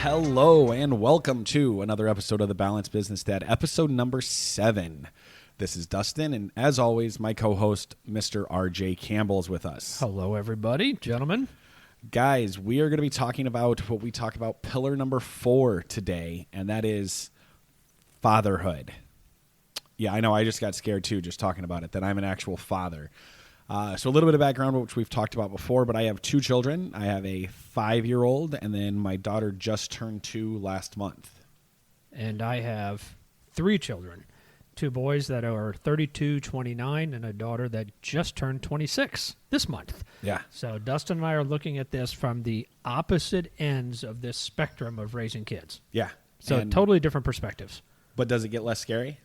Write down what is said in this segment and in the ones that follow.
Hello and welcome to another episode of the Balanced Business Dad, episode number 7. This is Dustin, and as always, my co-host, Mr. RJ Campbell, is with us. Hello, everybody, gentlemen. Guys, we are going to be talking about what we talk about, pillar number 4 today, and that is fatherhood. Yeah, I know, I just got scared too just talking about it, that I'm an actual father. So a little bit of background, which we've talked about before, but I have 2 children. I have a 5-year-old, and then my daughter just turned 2 last month. And I have 3 children, 2 boys that are 32, 29, and a daughter that just turned 26 this month. Yeah. So Dustin and I are looking at this from the opposite ends of this spectrum of raising kids. Yeah. So totally different perspectives. But does it get less scary?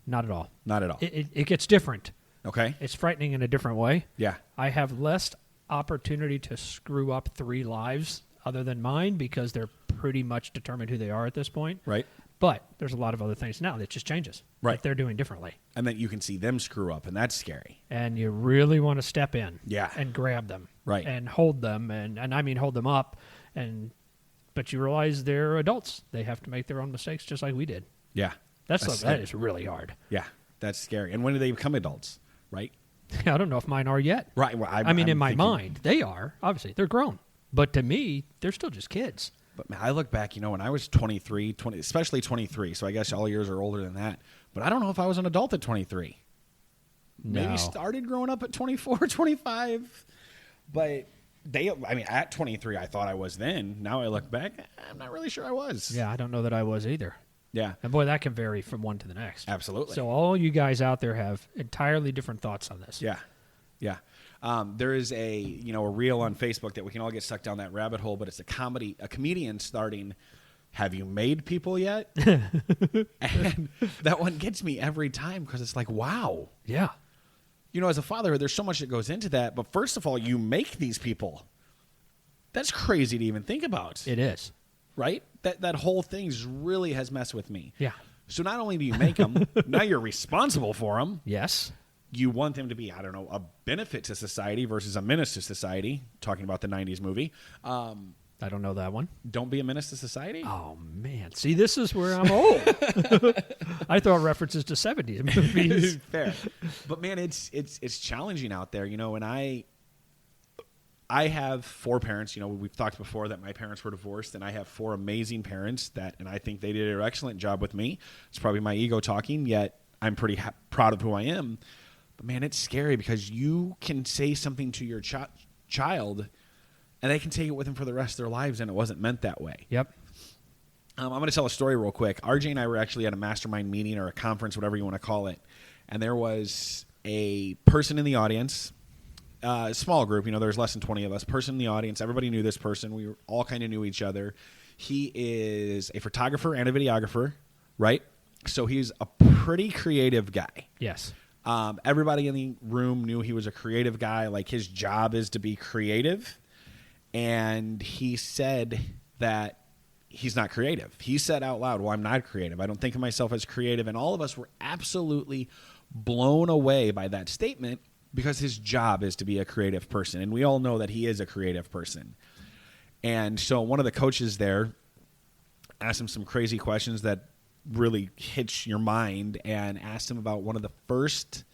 Not at all. Not at all. It gets different. Okay. It's frightening in a different way. Yeah. I have less opportunity to screw up 3 lives other than mine because they're pretty much determined who they are at this point. Right. But there's a lot of other things now that just changes. Right. That they're doing differently. And then you can see them screw up, and that's scary. And you really want to step in. Yeah. And grab them. Right. And hold them. And I mean hold them up. But you realize they're adults. They have to make their own mistakes just like we did. Yeah. That is really hard. Yeah. That's scary. And when do they become adults? Right? I don't know if mine are yet. Right. Well, I mean, in my mind, they are. Obviously, they're grown. But to me, they're still just kids. But man, I look back, when I was 23, especially 23, so I guess all years are older than that. But I don't know if I was an adult at 23. No. Maybe started growing up at 24, 25. But at 23, I thought I was then. Now I look back, I'm not really sure I was. Yeah, I don't know that I was either. Yeah. And boy, that can vary from one to the next. Absolutely. So all you guys out there have entirely different thoughts on this. Yeah. Yeah. There is a reel on Facebook that we can all get stuck down that rabbit hole, but it's a comedian starting, "Have you made people yet?" And that one gets me every time because it's like, wow. Yeah. As a father, there's so much that goes into that. But first of all, you make these people. That's crazy to even think about. It is. Right? That whole thing really has messed with me. Yeah. So not only do you make them, now you're responsible for them. Yes. You want them to be, a benefit to society versus a menace to society. Talking about the 90s movie. I don't know that one. Don't be a menace to society? Oh, man. See, this is where I'm old. I throw references to 70s movies. Fair. But, man, it's challenging out there, and I have 4 parents. We've talked before that my parents were divorced, and I have 4 amazing parents and I think they did an excellent job with me. It's probably my ego talking, yet I'm pretty proud of who I am. But, man, it's scary because you can say something to your child, and they can take it with them for the rest of their lives, and it wasn't meant that way. Yep. I'm going to tell a story real quick. RJ and I were actually at a mastermind meeting or a conference, whatever you want to call it, and there was a person in the audience. Small group, there's less than 20 of us. Person in the audience, everybody knew this person. We all kind of knew each other. He is a photographer and a videographer, right? So he's a pretty creative guy. Yes. Everybody in the room knew he was a creative guy. Like, his job is to be creative. And he said that he's not creative. He said out loud, "Well, I'm not creative. I don't think of myself as creative." And all of us were absolutely blown away by that statement, because his job is to be a creative person. And we all know that he is a creative person. And so one of the coaches there asked him some crazy questions that really hit your mind, and asked him about one of the first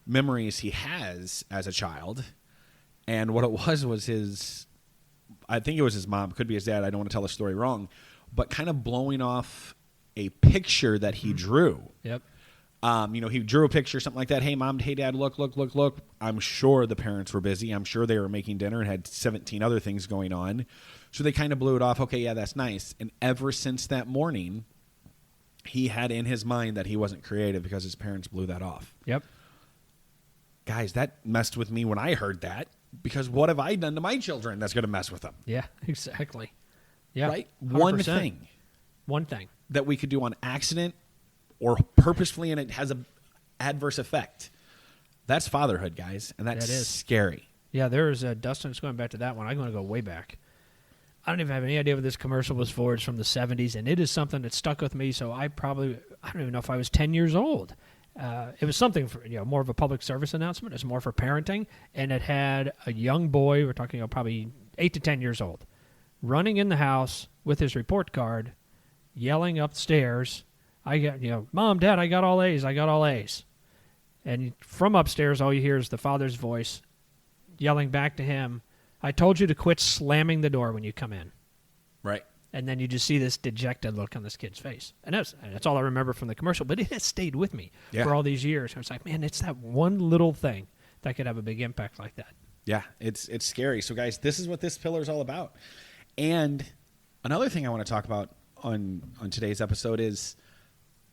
memories he has as a child. And what it was his, I think it was his mom, could be his dad, I don't want to tell the story wrong, but kind of blowing off a picture that he drew. Yep. He drew a picture, something like that. "Hey, Mom, hey, Dad, look. I'm sure the parents were busy. I'm sure they were making dinner and had 17 other things going on. So they kind of blew it off. Okay, yeah, that's nice. And ever since that morning, he had in his mind that he wasn't creative because his parents blew that off. Yep. Guys, that messed with me when I heard that, because what have I done to my children that's going to mess with them? Yeah, exactly. Yeah. Right? 100%. One thing that we could do on accident or purposefully, and it has an adverse effect. That's fatherhood, guys, and that's scary. Yeah, there's Dustin's going back to that one. I'm going to go way back. I don't even have any idea what this commercial was for. It's from the 70s, and it is something that stuck with me. So I don't even know if I was 10 years old. It was something for, more of a public service announcement. It's more for parenting, and it had a young boy. We're talking about probably 8 to 10 years old, running in the house with his report card, yelling upstairs, I got, Mom, Dad, I got all A's, I got all A's. And from upstairs, all you hear is the father's voice yelling back to him, I told you to quit slamming the door when you come in. Right. And then you just see this dejected look on this kid's face. And that's all I remember from the commercial, but it has stayed with me for all these years. I was like, man, it's that one little thing that could have a big impact like that. Yeah, it's scary. So, guys, this is what this pillar is all about. And another thing I want to talk about on today's episode is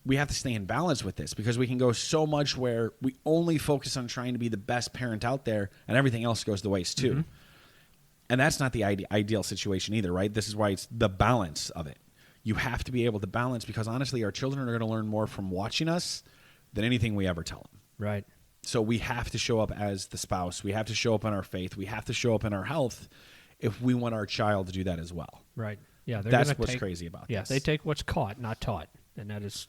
we have to stay in balance with this, because we can go so much where we only focus on trying to be the best parent out there and everything else goes to waste too. Mm-hmm. And that's not the ideal situation either, right? This is why it's the balance of it. You have to be able to balance, because honestly, our children are going to learn more from watching us than anything we ever tell them. Right. So we have to show up as the spouse. We have to show up in our faith. We have to show up in our health if we want our child to do that as well. Right. Yeah. That's what's crazy about this. Yeah, they take what's caught, not taught. And that is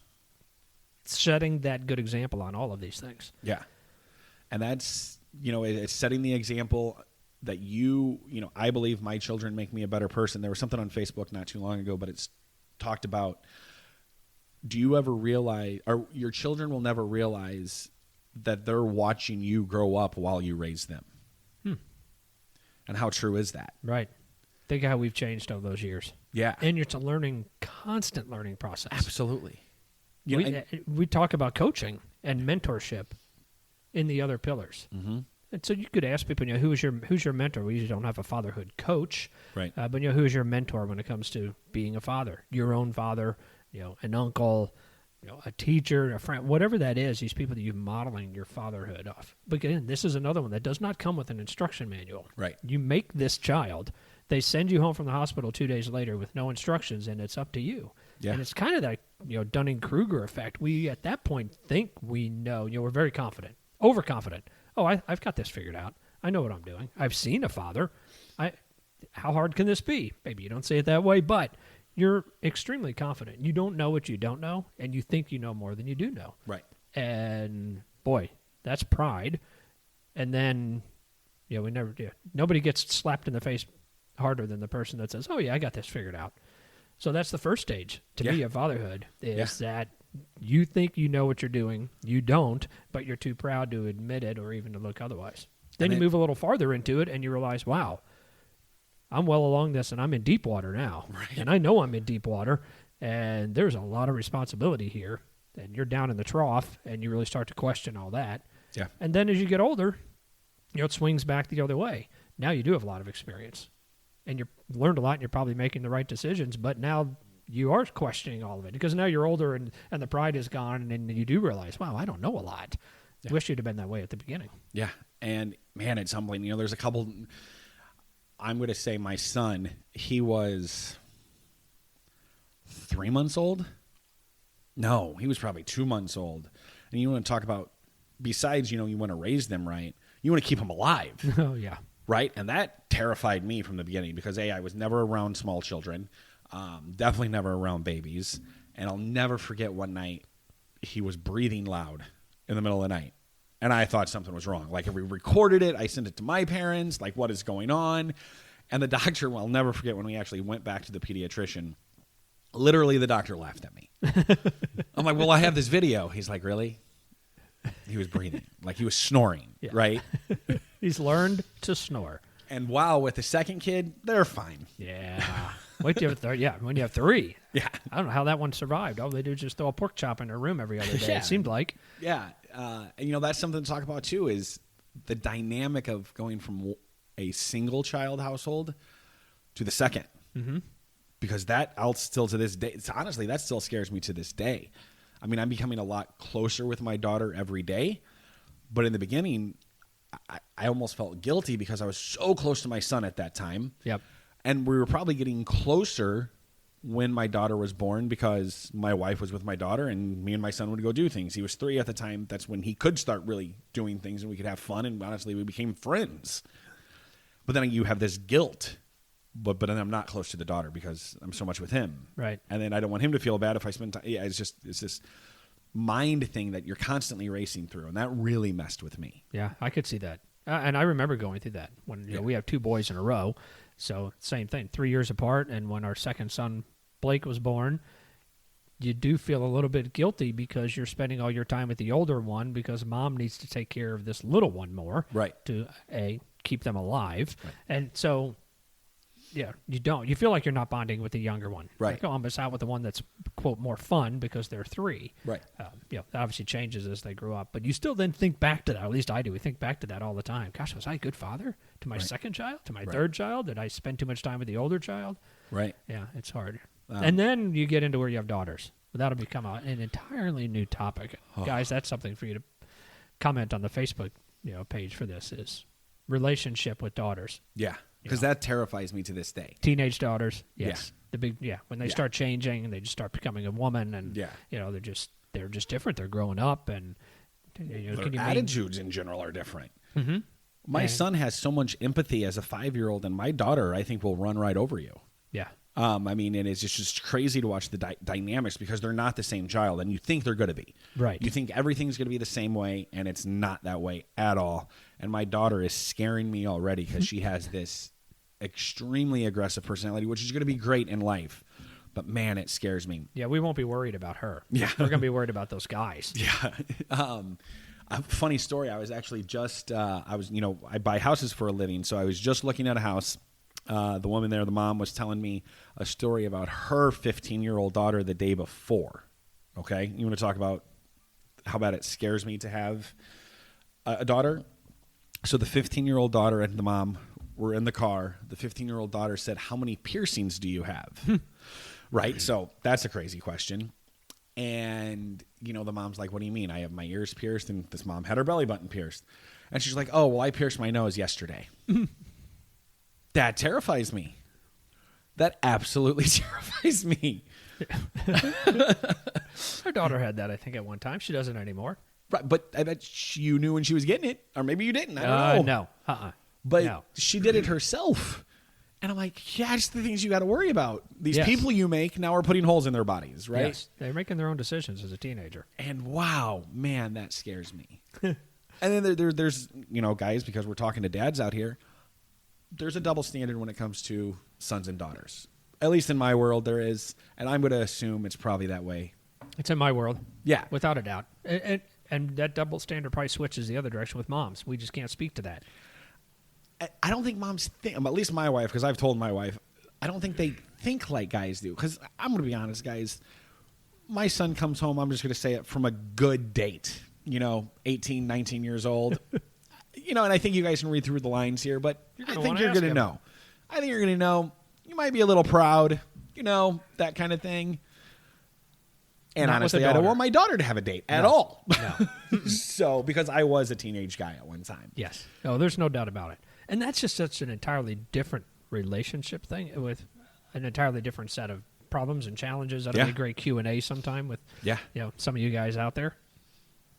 setting that good example on all of these things. Yeah. And that's, it's setting the example that I believe my children make me a better person. There was something on Facebook not too long ago, but it's talked about, do you ever realize, or your children will never realize that they're watching you grow up while you raise them? And how true is that? Right. Think how we've changed over those years. Yeah. And it's a constant learning process. Absolutely. We talk about coaching and mentorship in the other pillars. Mm-hmm. And so you could ask people, who's your mentor? We usually don't have a fatherhood coach, right? But who's your mentor when it comes to being a father? Your own father, an uncle, a teacher, a friend, whatever that is. These people that you're modeling your fatherhood off. But again, this is another one that does not come with an instruction manual. Right. You make this child. They send you home from the hospital 2 days later with no instructions, and it's up to you. Yeah. And it's kind of that Dunning-Kruger effect. We at that point think we know. We're very confident, overconfident. Oh, I've got this figured out. I know what I'm doing. I've seen a father. How hard can this be? Maybe you don't say it that way, but you're extremely confident. You don't know what you don't know, and you think you know more than you do know. Right. And boy, that's pride. And then, nobody gets slapped in the face harder than the person that says, "Oh yeah, I got this figured out." So that's the first stage to me of fatherhood is that you think you know what you're doing. You don't, but you're too proud to admit it or even to look otherwise. Then you move a little farther into it and you realize, wow, I'm well along this and I'm in deep water now. Right. And I know I'm in deep water and there's a lot of responsibility here. And you're down in the trough and you really start to question all that. Yeah. And then as you get older, it swings back the other way. Now you do have a lot of experience. And you've learned a lot and you're probably making the right decisions, but now you are questioning all of it because now you're older and the pride is gone and you do realize, wow, I don't know a lot. Yeah. Wish you'd have been that way at the beginning. Yeah. And man, it's humbling. There's a couple, I'm going to say my son, he was 3 months old. No, he was probably 2 months old. And you want to talk about, besides, you want to raise them right, you want to keep them alive. Oh, yeah. Right? And that terrified me from the beginning because, I was never around small children, definitely never around babies. And I'll never forget one night he was breathing loud in the middle of the night. And I thought something was wrong. Like, we recorded it. I sent it to my parents. Like, what is going on? And the doctor, I'll never forget when we actually went back to the pediatrician, literally the doctor laughed at me. I'm like, well, I have this video. He's like, really? He was breathing. Like, he was snoring, right? He's learned to snore. And wow, with the second kid, they're fine. Yeah. Wait till you have a third. Yeah, when you have three. Yeah. I don't know how that one survived. All they do is just throw a pork chop in their room every other day, it seemed like. Yeah. And, that's something to talk about, too, is the dynamic of going from a single-child household to the second. Mm-hmm. Because that, I'll still to this day, honestly, that still scares me to this day. I mean, I'm becoming a lot closer with my daughter every day. But in the beginning, I almost felt guilty because I was so close to my son at that time. Yep. And we were probably getting closer when my daughter was born because my wife was with my daughter and me and my son would go do things. He was 3 at the time. That's when he could start really doing things and we could have fun. And honestly, we became friends. But then you have this guilt. But then I'm not close to the daughter because I'm so much with him. Right. And then I don't want him to feel bad if I spend time. Yeah, it's this mind thing that you're constantly racing through. And that really messed with me. Yeah, I could see that. And I remember going through that when we have 2 boys in a row. So same thing, 3 years apart. And when our second son, Blake, was born, you do feel a little bit guilty because you're spending all your time with the older one because mom needs to take care of this little one more. Right. To, keep them alive. Right. And so, yeah, you feel like you're not bonding with the younger one. Right. Like, I'm just out with the one that's, quote, more fun because they're 3. Right. That obviously changes as they grow up. But you still then think back to that, at least I do. We think back to that all the time. Gosh, was I a good father to my second child, to my third child? Did I spend too much time with the older child? Right. Yeah, it's hard. And then you get into where you have daughters. That'll become an entirely new topic. Guys, that's something for you to comment on the Facebook page for this is relationship with daughters. Yeah, because that terrifies me to this day. Teenage daughters, yes. Yeah. When they start changing and they just start becoming a woman and they're just different. They're growing up and their attitudes in general are different. Mm-hmm. My son has so much empathy as a 5-year-old, and my daughter, I think, will run right over you. Yeah. I mean, and it's just crazy to watch the dynamics because they're not the same child, and you think they're going to be. Right. You think everything's going to be the same way, and it's not that way at all. And my daughter is scaring me already because she has this extremely aggressive personality, which is going to be great in life. But, man, it scares me. Yeah, we won't be worried about her. Yeah. We're going to be worried about those guys. Yeah. A funny story. I was actually just, I buy houses for a living, so I was just looking at a house. The woman there, the mom, was telling me a story about her 15-year-old daughter the day before. Okay? You want to talk about how bad it scares me to have a daughter? So the 15-year-old daughter and the mom were in the car. The 15-year-old daughter said, "How many piercings do you have?" Right? So that's a crazy question. And, the mom's like, "What do you mean? I have my ears pierced." And this mom had her belly button pierced. And she's like, "Oh, well, I pierced my nose yesterday." That terrifies me. That absolutely terrifies me. Her daughter had that, I think, at one time. She doesn't anymore. Right, but I bet you knew when she was getting it, or maybe you didn't. I don't know. No. But she did it herself. And I'm like, yeah, just the things you got to worry about. These people you make now are putting holes in their bodies, right? Yes, they're making their own decisions as a teenager. And wow, man, that scares me. And then there's, guys, because we're talking to dads out here, there's a double standard when it comes to sons and daughters. At least in my world there is, and I'm going to assume it's probably that way. It's in my world. Yeah. Without a doubt. And that double standard probably switches the other direction with moms. We just can't speak to that. I don't think moms think, at least my wife, because I've told my wife, I don't think they think like guys do. Because I'm going to be honest, guys, my son comes home, I'm just going to say it, from a good date, 18, 19 years old. And I think you guys can read through the lines here, but I think you're going to know. I think you're going to know. You might be a little proud, that kind of thing. And Not honestly, I don't want my daughter to have a date at all. No. So, because I was a teenage guy at one time. Yes. No, there's no doubt about it. And that's just such an entirely different relationship thing with an entirely different set of problems and challenges. That'll be a great Q&A sometime with some of you guys out there.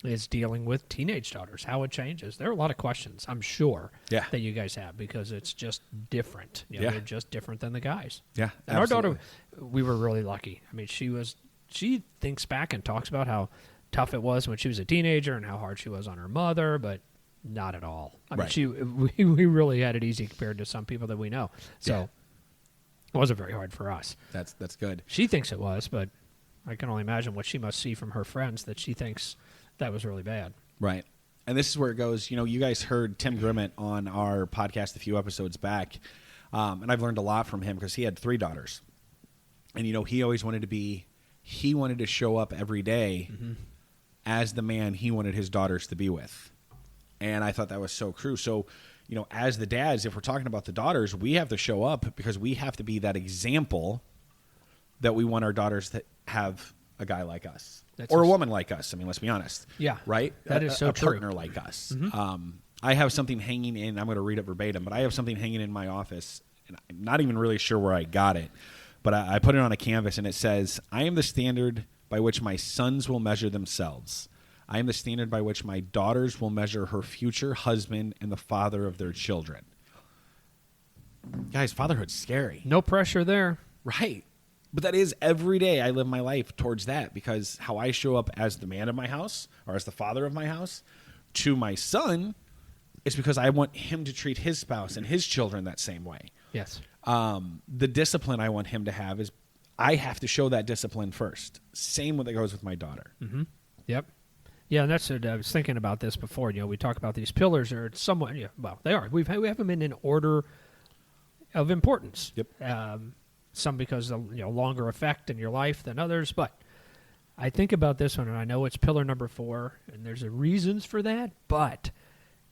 Is dealing with teenage daughters, how it changes. There are a lot of questions, I'm sure, that you guys have because it's just different. They're just different than the guys. Yeah, and our daughter, we were really lucky. I mean, she thinks back and talks about how tough it was when she was a teenager and how hard she was on her mother, but not at all. I mean, we really had it easy compared to some people that we know. So it wasn't very hard for us. That's good. She thinks it was, but I can only imagine what she must see from her friends that she thinks that was really bad. Right. And this is where it goes. You guys heard Tim Grimmett on our podcast a few episodes back. And I've learned a lot from him because he had 3 daughters. And, he always wanted to show up every day as the man he wanted his daughters to be with. And I thought that was so true. So, as the dads, if we're talking about the daughters, we have to show up because we have to be that example that we want our daughters to have a guy like us. Or a woman like us. I mean, let's be honest. Yeah. Right? That is so true. A partner true. like us. I have something hanging in, I'm going to read it verbatim, but I have something hanging in my office, and I'm not even really sure where I got it, but I put it on a canvas, and it says, "I am the standard by which my sons will measure themselves. I am the standard by which my daughters will measure her future husband and the father of their children." Guys, fatherhood's scary. No pressure there. Right. But that is every day I live my life towards that because how I show up as the man of my house or as the father of my house to my son It's because I want him to treat his spouse and his children that same way. Yes. The discipline I want him to have is I have to show that discipline first. Same way that goes with my daughter. Mm-hmm. Yep. Yeah, and that's what I was thinking about this before. We talk about these pillars are somewhat, well, they are. We have them in an order of importance. Yep. Some because of longer effect in your life than others, but I think about this one, and I know it's pillar number 4, and there's reasons for that, but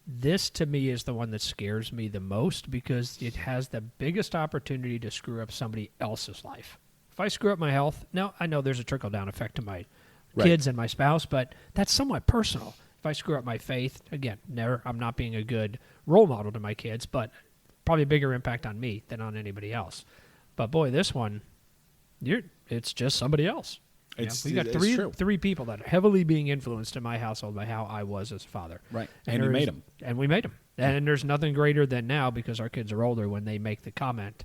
this to me is the one that scares me the most because it has the biggest opportunity to screw up somebody else's life. If I screw up my health, now I know there's a trickle-down effect to my kids and my spouse, but that's somewhat personal. If I screw up my faith, again, I'm not being a good role model to my kids, but probably a bigger impact on me than on anybody else. But boy, this one, it's just somebody else. We got three people that are heavily being influenced in my household by how I was as a father. Right, and you made them. And we made them. And there's nothing greater than now, because our kids are older, when they make the comment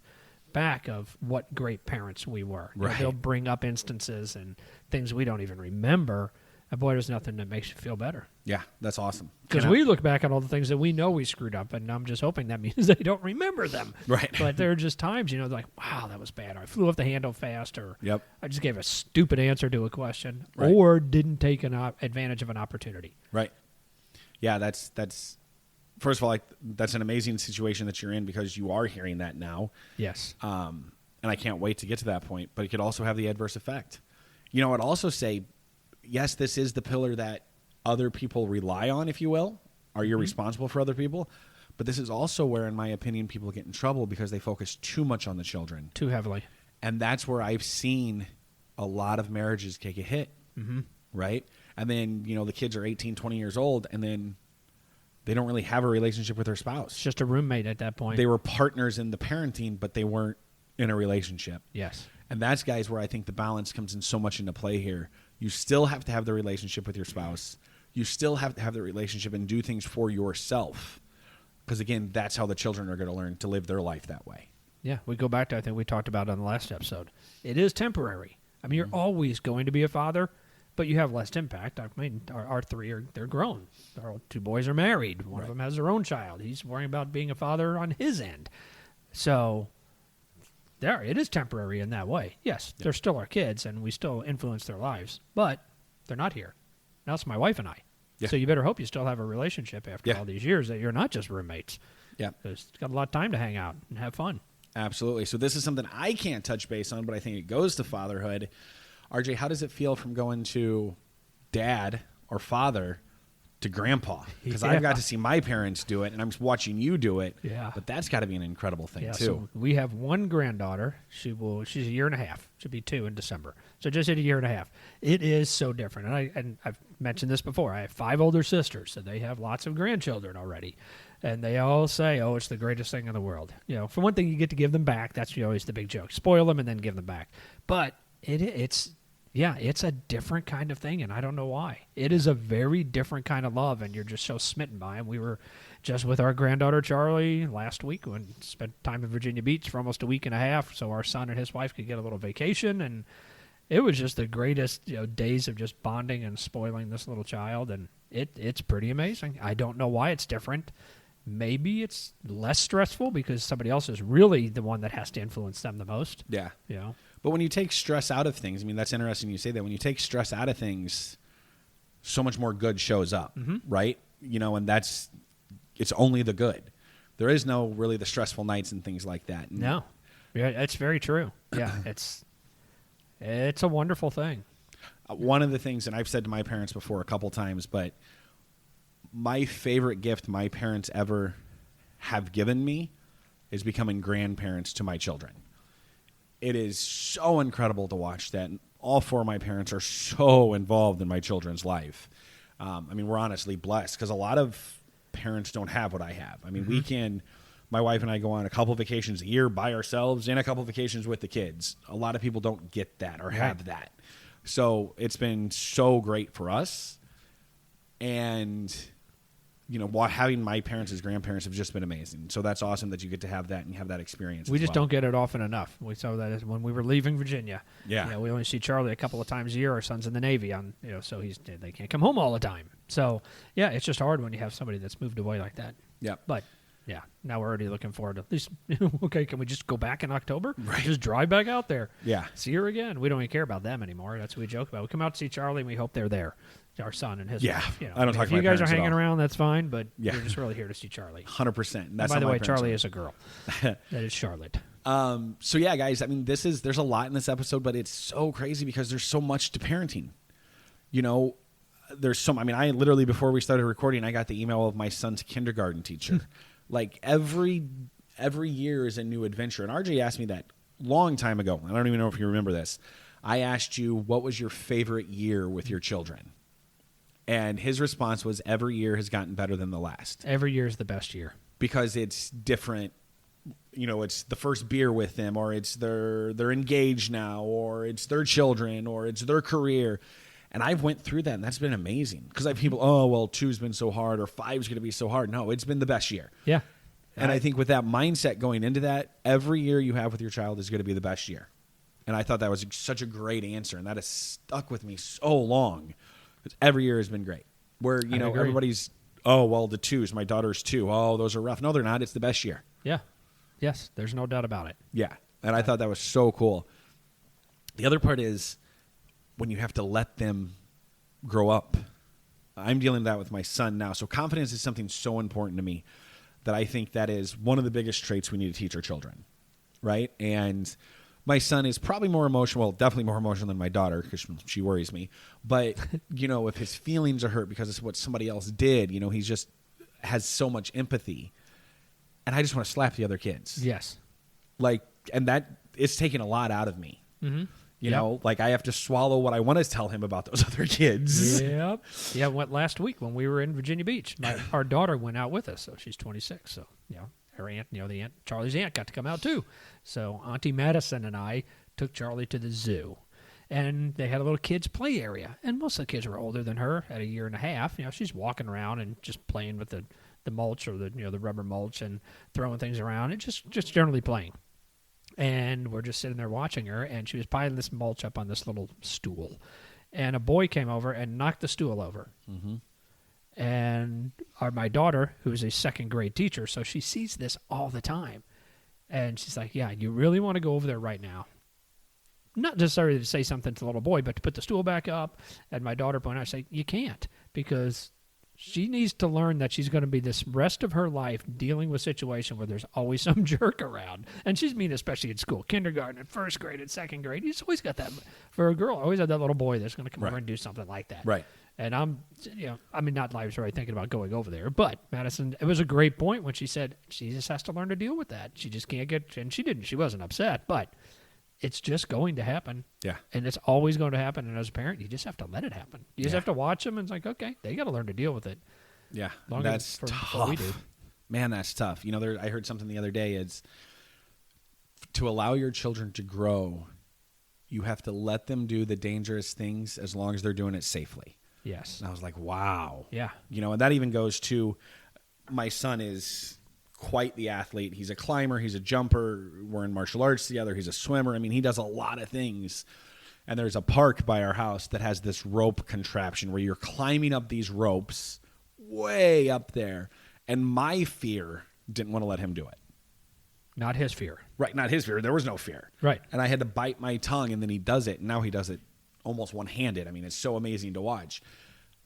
back of what great parents we were. Right. They'll bring up instances and things we don't even remember. And boy, there's nothing that makes you feel better. Yeah, that's awesome. Because we look back at all the things that we know we screwed up, and I'm just hoping that means they don't remember them. Right. But there are just times, like, wow, that was bad. Or I flew off the handle fast, or Yep. I just gave a stupid answer to a question, Right. or didn't take advantage of an opportunity. Right. Yeah, that's first of all, that's an amazing situation that you're in, because you are hearing that now. Yes. And I can't wait to get to that point. But it could also have the adverse effect. I'd also say, yes, this is the pillar that other people rely on, if you will. Are you responsible for other people? But this is also where, in my opinion, people get in trouble because they focus too much on the children. Too heavily. And that's where I've seen a lot of marriages take a hit, right? And then, the kids are 18, 20 years old, and then they don't really have a relationship with their spouse. It's just a roommate at that point. They were partners in the parenting, but they weren't in a relationship. Yes. And that's, guys, where I think the balance comes in so much into play here. You still have to have the relationship with your spouse. You still have to have the relationship and do things for yourself. Because, again, that's how the children are going to learn to live their life that way. Yeah, we go back to, I think we talked about on the last episode. It is temporary. I mean, you're always going to be a father, but you have less impact. I mean, our 3 they're grown. Our 2 boys are married. One of them has their own child. He's worrying about being a father on his end. So it is temporary in that way. Yes, they're still our kids, and we still influence their lives, but they're not here. Now it's my wife and I. Yeah. So you better hope you still have a relationship after all these years, that you're not just roommates. Yeah. Because it's got a lot of time to hang out and have fun. Absolutely. So this is something I can't touch base on, but I think it goes to fatherhood. RJ, how does it feel from going to dad or father to grandpa? Because I've got to see my parents do it, and I'm watching you do it. Yeah. But that's got to be an incredible thing, too. So we have one granddaughter. She's a year and a half. She'll be 2 in December. So just hit a year and a half. It is so different. And I've mentioned this before. I have 5 older sisters, so they have lots of grandchildren already. And they all say, oh, it's the greatest thing in the world. For one thing, you get to give them back. That's always the big joke. Spoil them and then give them back. But it's a different kind of thing, and I don't know why. It is a very different kind of love, and you're just so smitten by them. We were just with our granddaughter, Charlie, last week, and spent time in Virginia Beach for almost a week and a half, so our son and his wife could get a little vacation, and it was just the greatest days of just bonding and spoiling this little child, and it's pretty amazing. I don't know why it's different. Maybe it's less stressful because somebody else is really the one that has to influence them the most. Yeah. But when you take stress out of things, I mean, that's interesting you say that. When you take stress out of things, so much more good shows up, right? And it's only the good. There is no really the stressful nights and things like that. No. Yeah, it's very true. Yeah, it's a wonderful thing. One of the things, and I've said to my parents before a couple times, but my favorite gift my parents ever have given me is becoming grandparents to my children. It is so incredible to watch that. All 4 of my parents are so involved in my children's life. I mean, we're honestly blessed because a lot of parents don't have what I have. I mean, my wife and I go on a couple vacations a year by ourselves and a couple vacations with the kids. A lot of people don't get that or have that. So it's been so great for us. And while having my parents as grandparents have just been amazing. So that's awesome that you get to have that and have that experience. We just don't get it often enough. We saw that when we were leaving Virginia. Yeah. We only see Charlie a couple of times a year. Our son's in the Navy, so they can't come home all the time. So, yeah, it's just hard when you have somebody that's moved away like that. Yep. But yeah, now we're already looking forward to at least, okay, can we just go back in October? Right. Just drive back out there. Yeah. See her again. We don't even care about them anymore. That's what we joke about. We come out to see Charlie and we hope they're there. Our son and his wife. I don't talk if to you my guys are parents at hanging all. around, that's fine, but Yeah. we're just really here to see Charlie. 100%. That's By the how my way, parents Charlie are. is a girl. That is Charlotte. So yeah, guys, I mean, there's a lot in this episode, but it's so crazy because there's so much to parenting. You know, I literally, before we started recording, I got the email of my son's kindergarten teacher. Like every year is a new adventure. And RJ asked me that long time ago. I don't even know if you remember this. I asked you, what was your favorite year with your children? And his response was, every year has gotten better than the last. Every year is the best year. Because it's different. You know, it's the first beer with them, or it's they're engaged now, or it's their children, or it's their career. And I've went through that, and that's been amazing. Because I have people, 2's been so hard, or 5's going to be so hard. No, it's been the best year. Yeah. And I think with that mindset going into that, every year you have with your child is going to be the best year. And I thought that was such a great answer, and that has stuck with me so long. Because every year has been great. Where, you know, everybody's, the 2s, my daughter's 2. Oh, those are rough. No, they're not. It's the best year. Yeah. Yes, there's no doubt about it. Yeah, and I thought that was so cool. The other part is when you have to let them grow up. I'm dealing with that with my son now. So confidence is something so important to me that I think that is one of the biggest traits we need to teach our children, right? And my son is probably more emotional, well, definitely more emotional than my daughter because she worries me. But, you know, if his feelings are hurt because of what somebody else did, you know, he just has so much empathy. And I just want to slap the other kids. Yes. Like, and that it's taken a lot out of me. Mm-hmm. You know, like I have to swallow what I want to tell him about those other kids. Yep. Yeah, last week when we were in Virginia Beach, our daughter went out with us. So she's 26. So, you know, her aunt, you know, Charlie's aunt got to come out too. So Auntie Madison and I took Charlie to the zoo. And they had a little kids' play area. And most of the kids were older than her at a year and a half. You know, she's walking around and just playing with the mulch or the rubber mulch and throwing things around and just generally playing. And we're just sitting there watching her, and she was piling this mulch up on this little stool. And a boy came over and knocked the stool over. Mm-hmm. And my daughter, who is a second grade teacher, so she sees this all the time. And she's like, yeah, you really want to go over there right now? Not necessarily to say something to the little boy, but to put the stool back up. And my daughter pointed out, I say, you can't, because she needs to learn that she's going to be this rest of her life dealing with a situation where there's always some jerk around. And she's mean, especially in school, kindergarten and first grade and second grade. You've always got that. For a girl, I always had that little boy that's going to come over and do something like that. Right. And not like I was already thinking about going over there. But Madison, it was a great point when she said she just has to learn to deal with that. She just can't and she didn't. She wasn't upset, but it's just going to happen. Yeah. And it's always going to happen. And as a parent, you just have to let it happen. You just have to watch them, and it's like, okay, they got to learn to deal with it. Yeah. Longer That's before tough. we do. Man, that's tough. You know, I heard something the other day is to allow your children to grow, you have to let them do the dangerous things as long as they're doing it safely. Yes. And I was like, wow. Yeah. You know, and that even goes to my son is quite the athlete. He's a climber. He's a jumper. We're in martial arts together. He's a swimmer. I mean, he does a lot of things. And there's a park by our house that has this rope contraption where you're climbing up these ropes way up there. And my fear didn't want to let him do it. Not his fear. Right, not his fear. There was no fear. Right. And I had to bite my tongue, and then he does it. And now he does it almost one-handed. I mean, it's so amazing to watch.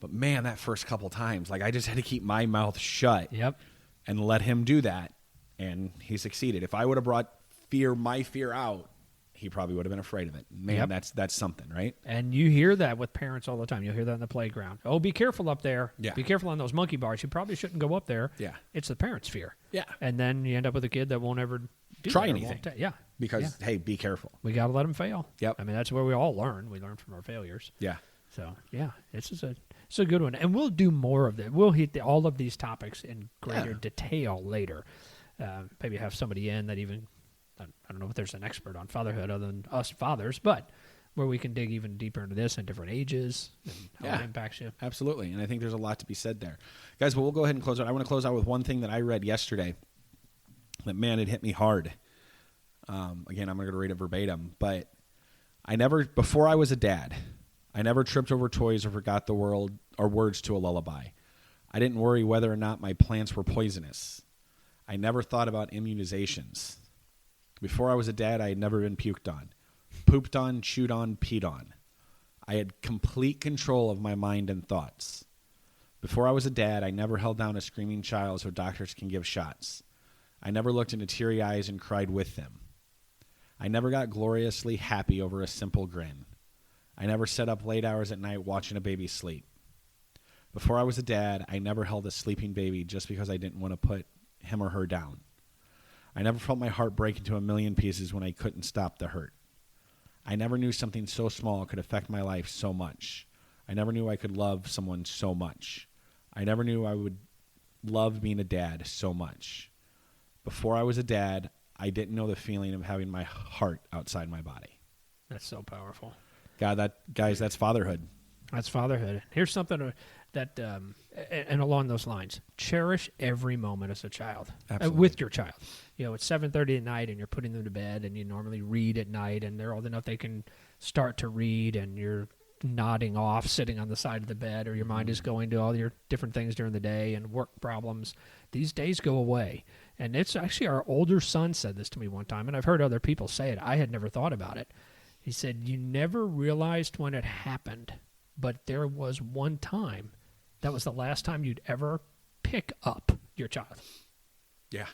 But, man, that first couple times, like I just had to keep my mouth shut. Yep. And let him do that, and he succeeded. If I would have brought my fear out, he probably would have been afraid of it. Man, that's something, right? And you hear that with parents all the time. You'll hear that in the playground. Oh, be careful up there. Yeah. Be careful on those monkey bars. You probably shouldn't go up there. Yeah. It's the parent's fear. Yeah. And then you end up with a kid that won't ever try that or anything. yeah. Because, hey, be careful. We got to let them fail. Yep. I mean, that's where we all learn. We learn from our failures. Yeah. So, yeah, it's a good one. And we'll do more of that. We'll hit all of these topics in greater detail later. Maybe have somebody in that even, I don't know if there's an expert on fatherhood other than us fathers, but where we can dig even deeper into this in different ages and how it impacts you. Absolutely. And I think there's a lot to be said there. Guys, but we'll go ahead and close out. I want to close out with one thing that I read yesterday that, man, it hit me hard. Again, I'm going to read it verbatim, but before I was a dad, I never tripped over toys or forgot the world or words to a lullaby. I didn't worry whether or not my plants were poisonous. I never thought about immunizations. Before I was a dad, I had never been puked on. Pooped on, chewed on, peed on. I had complete control of my mind and thoughts. Before I was a dad, I never held down a screaming child so doctors can give shots. I never looked into teary eyes and cried with them. I never got gloriously happy over a simple grin. I never sat up late hours at night watching a baby sleep. Before I was a dad, I never held a sleeping baby just because I didn't want to put him or her down. I never felt my heart break into a million pieces when I couldn't stop the hurt. I never knew something so small could affect my life so much. I never knew I could love someone so much. I never knew I would love being a dad so much. Before I was a dad, I didn't know the feeling of having my heart outside my body. That's so powerful. God, that's fatherhood. That's fatherhood. Here's something that, and along those lines, cherish every moment as a child. Absolutely. With your child. You know, it's 7:30 at night and you're putting them to bed and you normally read at night and they're old enough they can start to read and you're nodding off, sitting on the side of the bed, or your mind is going to all your different things during the day and work problems. These days go away. And it's actually our older son said this to me one time, and I've heard other people say it. I had never thought about it. He said, you never realized when it happened, but there was one time that was the last time you'd ever pick up your child. Yeah.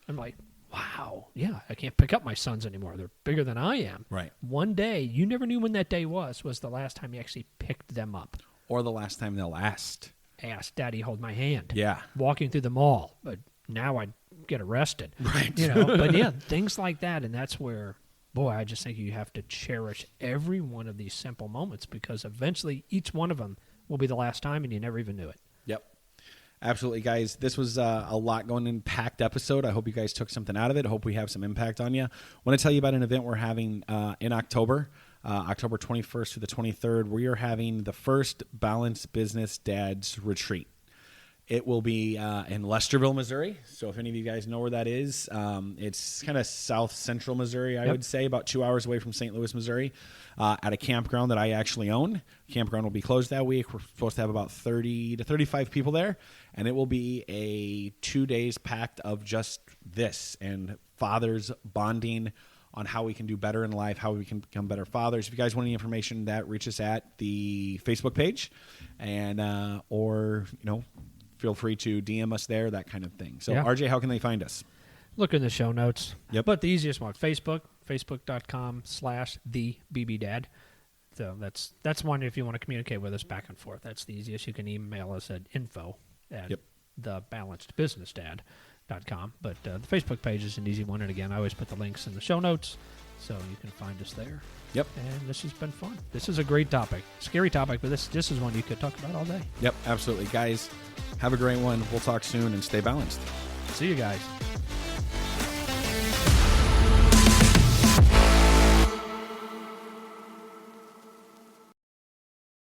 I'm like, wow, yeah, I can't pick up my sons anymore. They're bigger than I am. Right. One day, you never knew when that day was the last time you actually picked them up. Or the last time they'll ask. Asked, Daddy, hold my hand. Yeah. Walking through the mall, but now I'd get arrested. Right. You know, but yeah, things like that, and that's where, boy, I just think you have to cherish every one of these simple moments because eventually each one of them will be the last time and you never even knew it. Yep. Absolutely, guys. This was a lot going in, packed episode. I hope you guys took something out of it. I hope we have some impact on you. I want to tell you about an event we're having in October, October 21st to the 23rd. We are having the first Balanced Business Dads Retreat. It will be in Lesterville, Missouri. So if any of you guys know where that is, it's kind of south central Missouri, I would say, about 2 hours away from St. Louis, Missouri, at a campground that I actually own. Campground will be closed that week. We're supposed to have about 30 to 35 people there, and it will be a 2 days packed of just this and fathers bonding on how we can do better in life, how we can become better fathers. If you guys want any information, that reach us at the Facebook page, and or feel free to DM us there, that kind of thing. So, yeah. RJ, how can they find us? Look in the show notes. Yep. But the easiest one, facebook.com/thebbdad. So that's one if you want to communicate with us back and forth. That's the easiest. You can email us at info@thebalancedbusinessdad.com. But the Facebook page is an easy one. And again, I always put the links in the show notes, so you can find us there. Yep. And this has been fun. This is a great topic. Scary topic, but this is one you could talk about all day. Yep, absolutely. Guys, have a great one. We'll talk soon and stay balanced. See you guys.